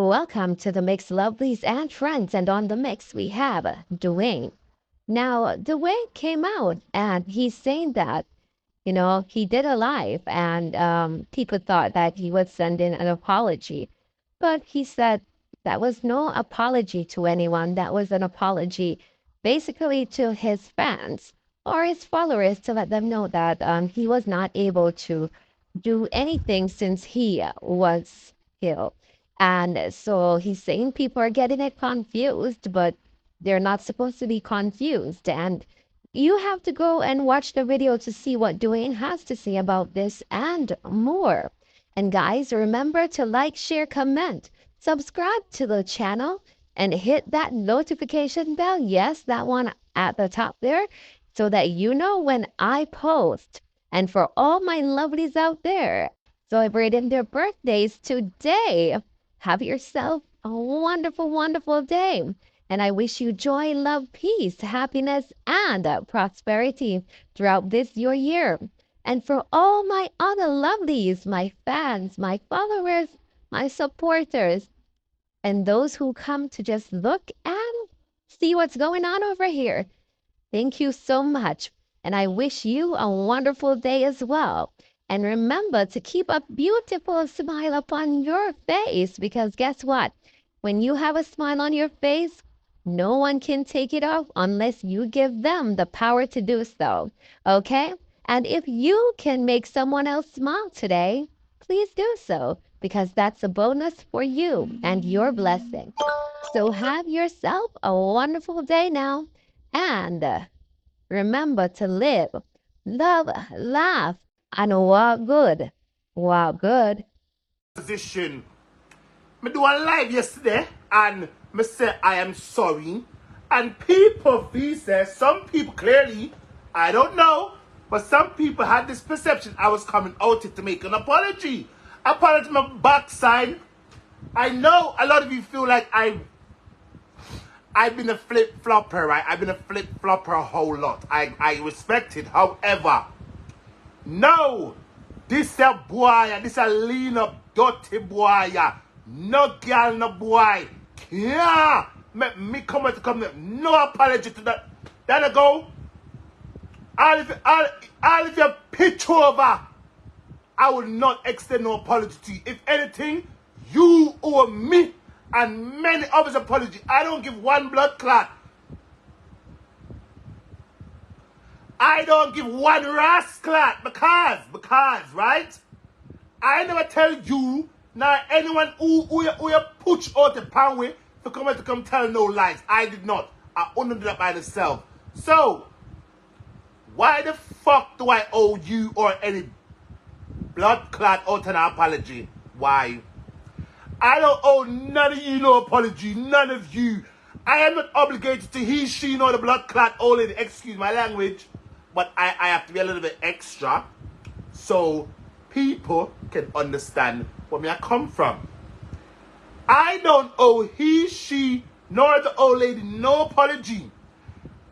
Welcome to the Mix Lovelies and Friends, and on the mix we have Dwayne. Now, Dwayne came out and he's saying that, he did a live and people thought that he would send in an apology. But he said that was no apology to anyone. That was an apology basically to his fans or his followers to let them know that he was not able to do anything since he was killed. And so he's saying people are getting it confused, but they're not supposed to be confused. And you have to go and watch the video to see what Dwayne has to say about this and more. And guys, remember to like, share, comment, subscribe to the channel, and hit that notification bell. Yes, that one at the top there, so that you know when I post. And for all my lovelies out there celebrating their birthdays today, have yourself a wonderful, wonderful day. And I wish you joy, love, peace, happiness, and prosperity throughout this your year. And for all my other lovelies, my fans, my followers, my supporters, and those who come to just look and see what's going on over here, thank you so much. And I wish you a wonderful day as well. And remember to keep a beautiful smile upon your face, because guess what? When you have a smile on your face, no one can take it off unless you give them the power to do so. Okay? And if you can make someone else smile today, please do so, because that's a bonus for you and your blessing. So have yourself a wonderful day now. And remember to live, love, laugh, and walk good. Walk good. Position. Me do a live yesterday and me say I am sorry. And people feel say, some people clearly, I don't know, but some people had this perception I was coming out to make an apology. Apology my backside. I know a lot of you feel like I've been a flip-flopper, right? I've been a flip-flopper a whole lot. I respect it. However, no, this a boy, this a lean up, dirty boy. No girl, no boy. Yeah, make me come out to come. No apology to that. Then I go. All if you pitch over, I will not extend no apology to you. If anything, you owe me and many others apology. I don't give one blood clot. I don't give one rascal because, right? I never tell you, now anyone who you push out the pound with to come tell no lies. I did not. I only did that by myself. So, why the fuck do I owe you or any blood clot out an apology? Why? I don't owe none of you no apology. None of you. I am not obligated to he, she, nor the blood clot only. Excuse my language. But I have to be a little bit extra so people can understand where I come from. I don't owe he, she, nor the old lady no apology.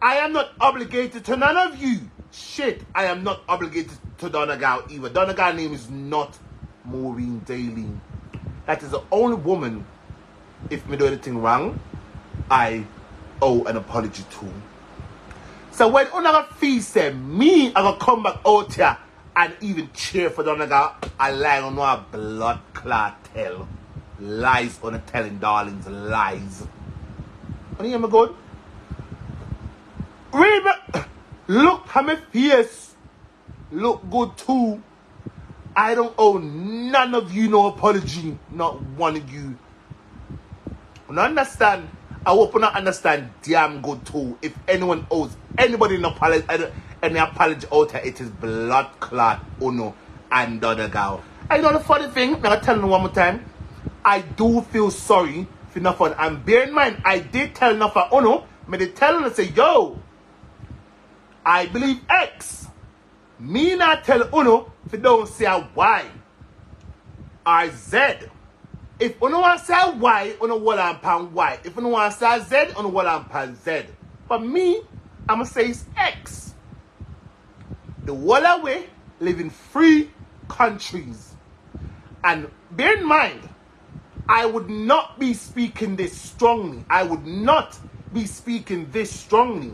I am not obligated to none of you. Shit, I am not obligated to Donegal either. Donegal name is not Maureen Daly. That is the only woman, if me do anything wrong, I owe an apology to. So when another fee said me, I gonna come back out here and even cheer for Donegal, I lie on no blood clot tell. Lies on the telling darlings, lies. When you hear me good? Read me. Look how my face look good too. I don't owe none of you no apology. Not one of you. You understand? I hope you not understand damn good too. If anyone owes anybody an apology, any apology out there, it is blood clot Uno and Donegal. And you know the funny thing? I'm going to tell you one more time. I do feel sorry for nothing. And bear in mind, I did tell nothing Uno. I did tell him and say, yo, I believe X. Me not tell Uno if you don't say a Y or Z. If you want to say Y, you will pan Y. If you want to say Z, you will pan Z. For me, I'm going to say it's X. The whole away live in free countries. And bear in mind, I would not be speaking this strongly. I would not be speaking this strongly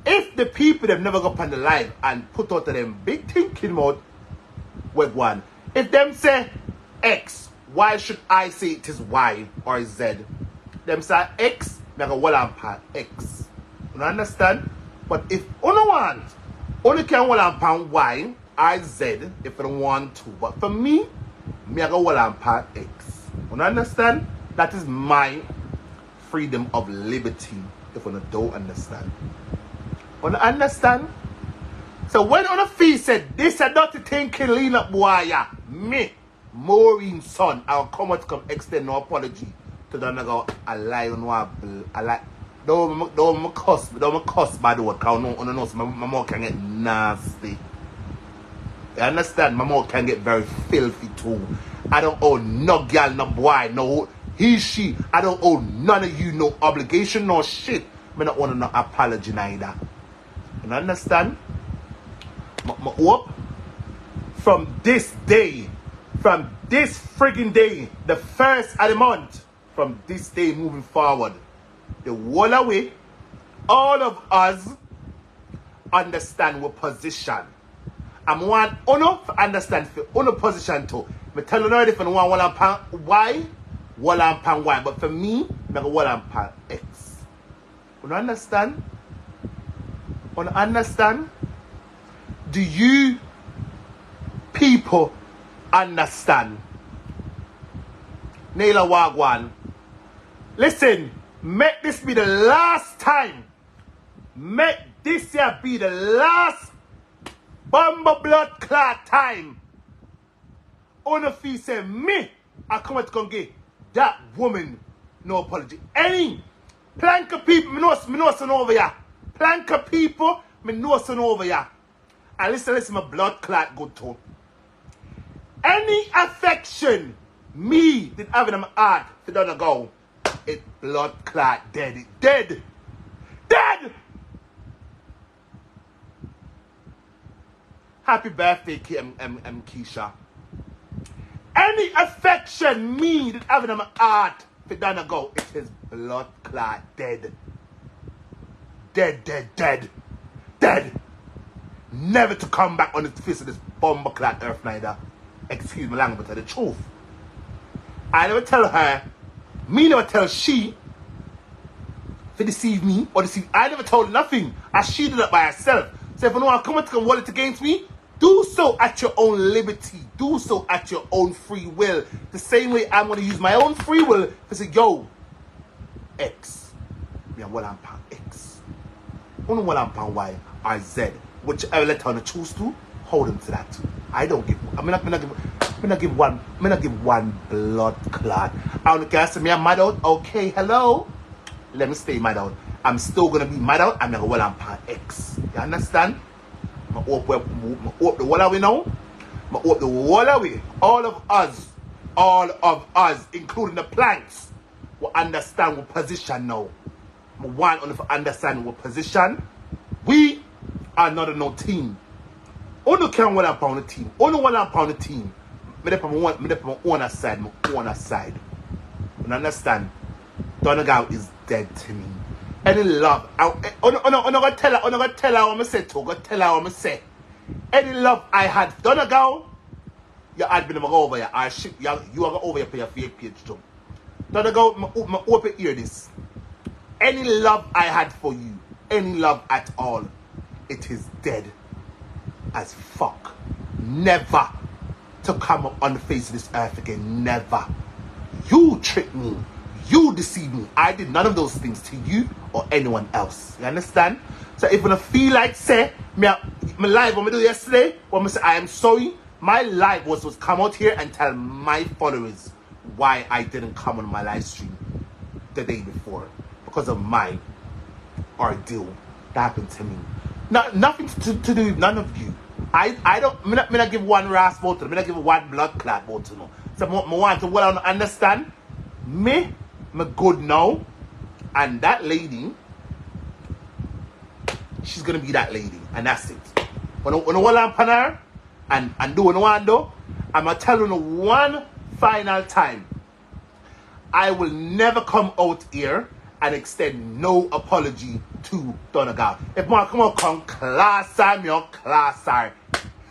if the people that never got on the live and put out of them big thinking mode with one. If them say X, why should I say it is Y or Z? Them say X, me go well and pan X. You understand? But if only want, only can well and pan Y or Z if you want to. But for me I go well and pan X. You understand? That is my freedom of liberty. If you don't understand. You understand? So when on a fee said this a dirty thing can lean up boy, me, Maureen's son, I'll come out to come extend no apology to the nigga a lie on one I like don't cuss by the word cause no my mouth can get nasty. You understand? My mouth can get very filthy too. I don't owe no girl, no boy, no he, she. I don't owe none of you no obligation, no shit. I don't want no apology neither. You understand? I hope from this day, from this friggin' day, the first of the month, from this day moving forward, the whole away, all of us understand what position. I want uno to understand for uno position too. I tell you now different one and pan Y, one and pan Y, but for me, I go one and pan X. You understand? You understand? Do you people understand? Naila Wagwan. Listen, make this be the last time. Make this year be the last Bumble blood clot time. On the fee say me, I come out to get that woman no apology. Any plank of people, me know son over ya. Plank of people, me know son over ya. And listen, my blood clot good too. Any affection me did have in my heart to don't go, it blood clot dead. It dead. Dead! Happy birthday, Keisha. Any affection me that having in my heart for done go, it is blood clot dead. Dead, dead, dead. Dead. Never to come back on the face of this bomber clot earth neither. Excuse my language, but the truth. I never tell her, me never tell she to deceive me or deceive. I never told nothing. She did it by herself. So if you want to come and hold it against me, do so at your own liberty. Do so at your own free will. The same way I'm going to use my own free will to say, yo, X. Me and what I'm pan X. Only what I'm pan Y or Z. Whichever letter I choose to, hold him to that. I don't give. I'm not give one blood clot. I don't care. So me I'm mad out. Okay, hello. Let me stay mad out. I'm still gonna be mad out. I'm gonna well I'm pan X. You understand? I hope the wall away now. I hope the wall away. All of us, including the planks, will understand what position now. I want only to understand what position. We are not a no team. Only can one upon the team. Only one upon the team. Me dey from my own side. You understand? Donegal is dead to me. Any love, I'm gonna tell her what I say to. Go tell her what I say. Any love I had for Donegal, you had been over here. I ship you are over here for your fake page too. Donegal, my open ear this. Any love I had for you, any love at all, it is dead as fuck. Never to come up on the face of this earth again. Never. You tricked me. You deceived me. I did none of those things to you or anyone else. You understand? So if you feel like say my live what I do yesterday, when I say I am sorry, my live was come out here and tell my followers why I didn't come on my live stream the day before. Because of my ordeal that happened to me. Nothing to do with none of you. I don't me not give one ras vote to them. Me not give one blood clot vote to them. So I want to well understand me good now, and that lady, she's gonna be that lady, and that's it. When I'm pan her and do what I want to do, I'm gonna tell you one final time. I will never come out here and extend no apology to Donegal. If I come class me on class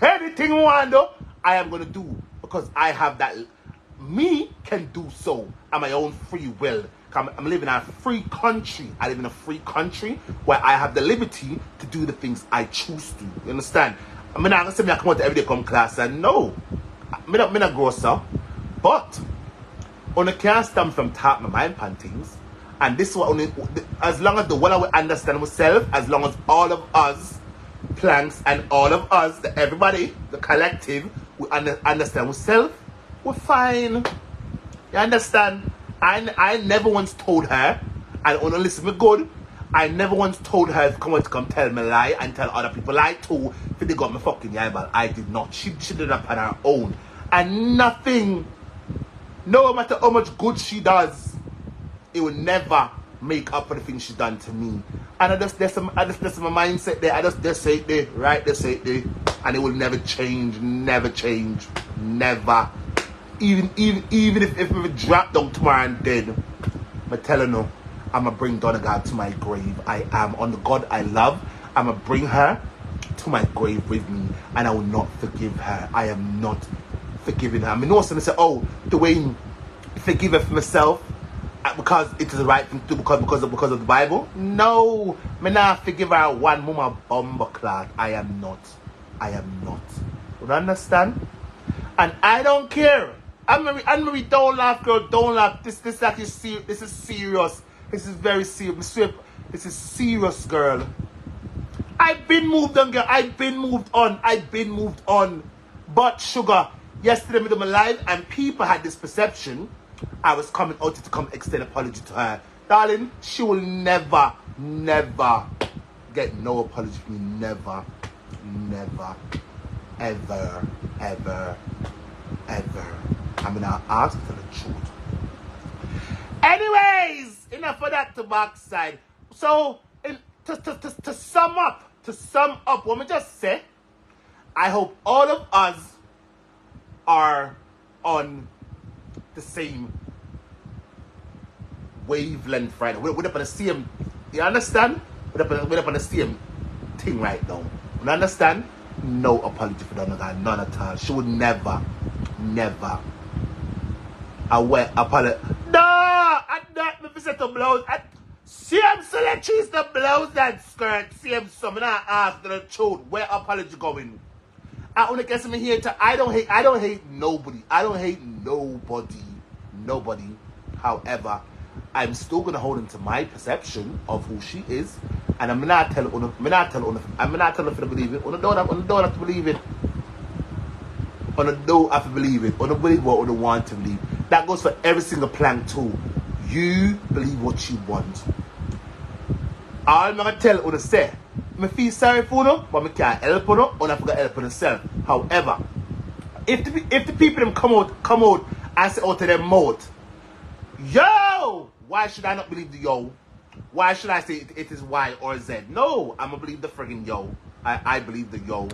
anything I want to do, I am going to do, because I have that. Me can do so at my own free will. I'm living in a free country. I live in a free country where I have the liberty to do the things I choose to. You understand? I'm not going to say I come out every day come class and no. I'm not gross up. But on a can't stand from top my mind pan things. And this is what only, as long as the one I will understand myself, as long as all of us planks and all of us, everybody, the collective, we understand ourselves, we're fine. You understand? I never once told her, and on listen me good, I never once told her to come tell me lie and tell other people lie too, if they got me fucking eyeball. I did not. She did it up on her own. And nothing, no matter how much good she does, it will never make up for the things she done to me. And there's my mindset there. I just say it there, right? They say it there, and it will never change, never. Even if we drop down tomorrow and dead, I'm telling you, I'ma bring Donegal to my grave. I am on the God I love. I'ma bring her to my grave with me, and I will not forgive her. I am not forgiving her. I mean, also they say, oh, Dwayne, forgive her for myself. Because it is the right thing to do, because of the Bible. No, me not forgive her one mama bomber clot. I am not. You understand? And I don't care. Anne-Marie, don't laugh, girl. Don't laugh. This is serious. This is serious. This is very serious. This is serious, girl. I've been moved on, girl. I've been moved on. But sugar, yesterday we did my live, and people had this perception I was coming out to come extend apology to her. Darling, she will never get no apology from me. Never. Ever. I'm gonna ask for the truth. Anyways, enough of that to backside. So, to sum up, what me just say, I hope all of us are on the same wavelength right now. We're up on the same, you understand? We're up on the same thing right now. You understand? No apology for Donegal, none at all. She would never. I wear apology. No! I not me set the blouse. Same selection is the blouse and skirt. Same something I ask the truth. Where apology going? I only guess me here to I don't hate nobody. Nobody. However, I'm still gonna hold him to my perception of who she is, and I'm not telling her to believe it. Don't have to believe it. Don't have to believe it. Don't believe what you want to believe. That goes for every single plank too. You believe what you want. All I'm gonna tell you say, I feel sorry for you, but I can't help you, and I forgot help yourself. However, if the people them come out and say out of their mouth, yo, why should I not believe the yo? Why should I say it is Y or Z? No, I'm gonna believe the friggin' yo. I believe the yo.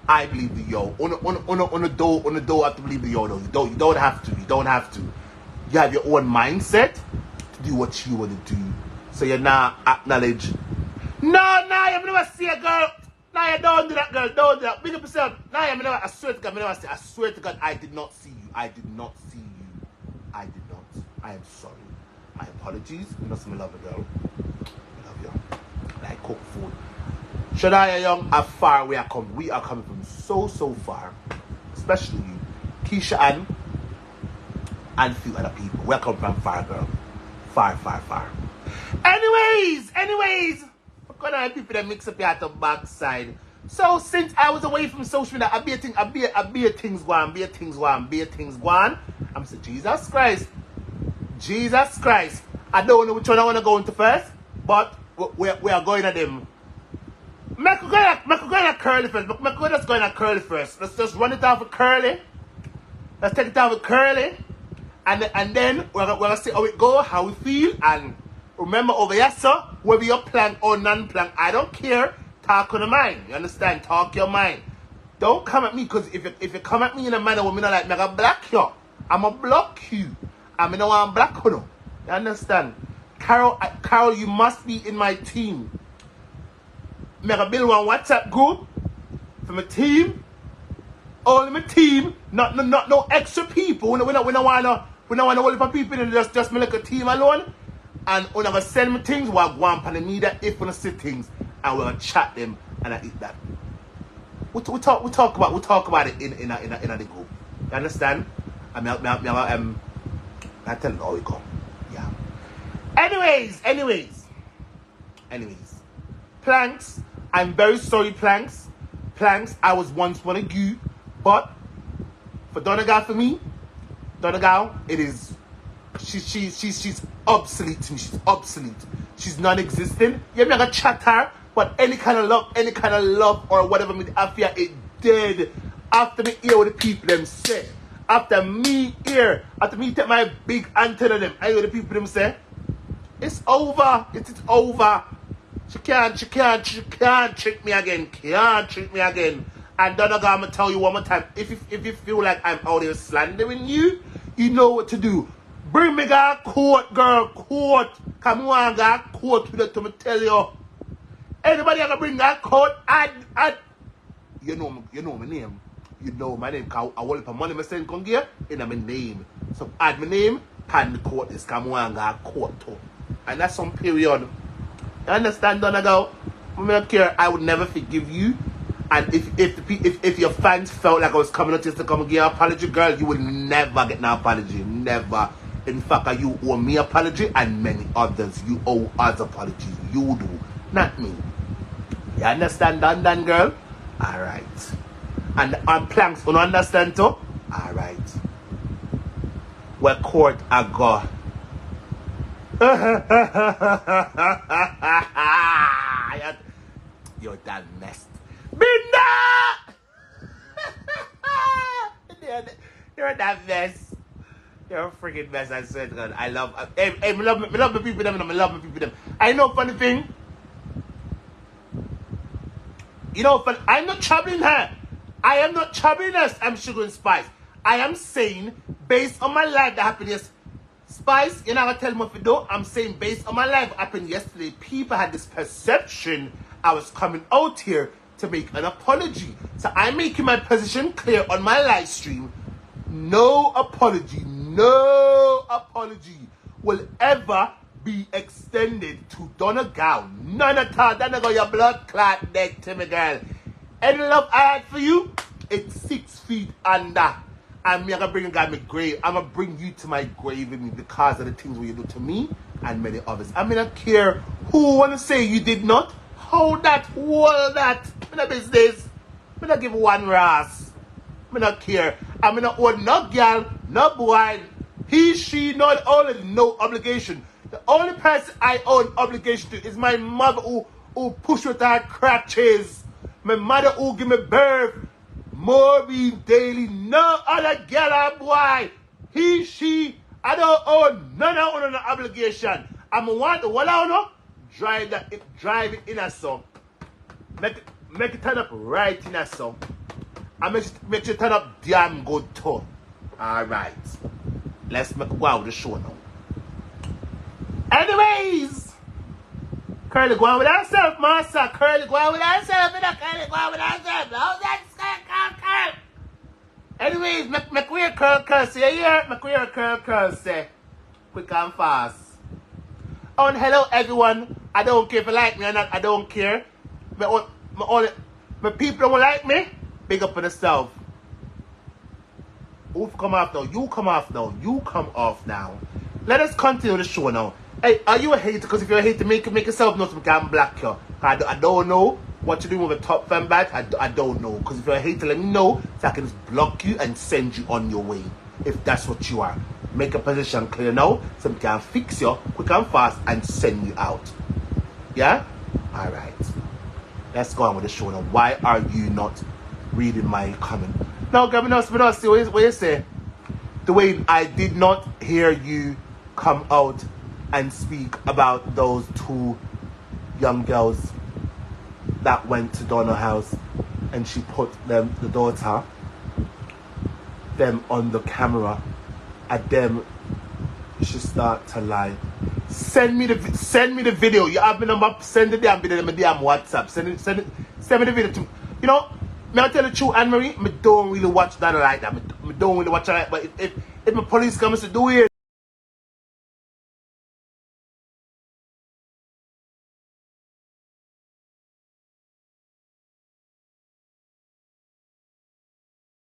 I believe the yo. On the door have to believe the yo though. You don't have to. You have your own mindset to do what you want to do. So you're not acknowledge. No, you never see a girl. No, you don't do that, girl. Don't do that. Big up yourself. No, I swear to God, I swear to God, I did not see you. I did not. I am sorry. My apologies. You know, some love you, girl. I love you. Like cook food. Should I young how far we are coming? We are coming from so far. Especially you. Keisha and few other people. We're coming from far, girl. Far. Anyways, we're gonna have people that mix up here at the backside. So since I was away from social media, I be things go on. I'm saying Jesus Christ. I don't know which one I want to go into first, but we are going at them. Make go at Curly first. Let's go at Curly first. Let's just run it off with Curly. Let's take it down with Curly, and then we're gonna see how it go, how we feel, and remember over here, sir, whether you're plank or non-plank, I don't care. Talk on the mind. You understand? Talk your mind. Don't come at me, because if you come at me in a manner where me not like, I'm gonna block you. I'm in one black, you understand? Carol, you must be in my team. Make a build one WhatsApp group for my team. Only my team, not no extra people. We don't wanna whole heap of people in just me like a team alone. And we're gonna send me things, we're going on the media if we see things and we're gonna chat them and I eat that. We talk about it in the group. You understand? I tell you how we go. Yeah. Anyways. Planks, I'm very sorry, Planks. Planks, I was once one of you, but for Donegal, for me, Donegal, it is she's obsolete to me. She's obsolete. She's non-existent. Yeah, me I got chat her, but any kind of love or whatever me I feel it did after me hear what the people them say. After me take my big antenna them, I hear what the people them say. It's over. It's over. She can't trick me again. Can't trick me again. And Donegal, I'm gonna tell you one more time. If you feel like I'm out here slandering you, you know what to do. Bring me a court, girl, court. Come on, got court to me tell you. Anybody gonna bring that court? You know my name. You know my name. Cause I want the money I send come here in my name. So add my name, and the court is come on, got court too. And that's some period. You understand, Donegal? I don't care. I would never forgive you. And if your fans felt like I was coming out just to come and give an apology, girl, you will never get an apology. Never. In fact, you owe me apology and many others. You owe us apologies. You do, not me. You understand, Dan, girl? Alright. And Planks, you understand too? Alright. Where court I go. You're that mess. Binda! You're that mess. You're a freaking mess, I swear to God. I love the people them and I love the people them. I know funny thing. You know, I'm not troubling her. I am not troubling her. I'm Sugar and Spice. I am saying, based on my life that happened yesterday, Spice, you're not going to tell me what to do. I'm saying, based on my life that happened yesterday, people had this perception I was coming out here to make an apology. So I'm making my position clear on my live stream. No apology will ever be extended to Donegal. None at all. Donegal, your blood clot dead to me, girl. Any love I had for you, it's 6 feet under. I'm gonna bring God my grave. I'm gonna bring you to my grave with me because of the things you do to me and many others. I mean, I don't care who wanna say you did not. Hold that, in a business. I don't give one ras. I don't care. I'm not owe no girl, no boy. He, she, not only no obligation. The only person I owe an obligation to is my mother who push with her crutches. My mother who give me birth. Morning daily. No other girl or boy. He, she, I don't owe none of no obligation. I'm want to what I know. Drive it in a song. Make it turn up right in a song. And make it turn up damn good too. Alright. Let's go out with the show now. Anyways. Curly go on with herself, master. Curly go on with herself. Curly go on with herself. How's that curl? Anyways, make wear curl say here. Make wear curl say. Quick and fast. Oh, and hello everyone. I don't care if you like me or not. I don't care. My people don't like me. Big up on yourself. Who come off now? You come off now. You come off now. Let us continue the show now. Hey, are you a hater? Because if you're a hater, make yourself know so we can block you. I don't know what you're doing with a top fan badge. I don't know. Because if you're a hater, let me know so I can just block you and send you on your way. If that's what you are. Make a position clear now so we can fix you quick and fast and send you out. Yeah? Alright. Let's go on with the show now. Why are you not reading my comment? Now, girl, see what you say. Dwayne, I did not hear you come out and speak about those 2 young girls that went to Donna's house and she put the daughter, them on the camera at them she start to lie. Send me the video. You have my number. Send the damn video to my damn WhatsApp. Send me the video to me. You know, may I tell the truth, Anne Marie? I don't really watch that like that. I don't really watch it like that. But if my police comes to do it.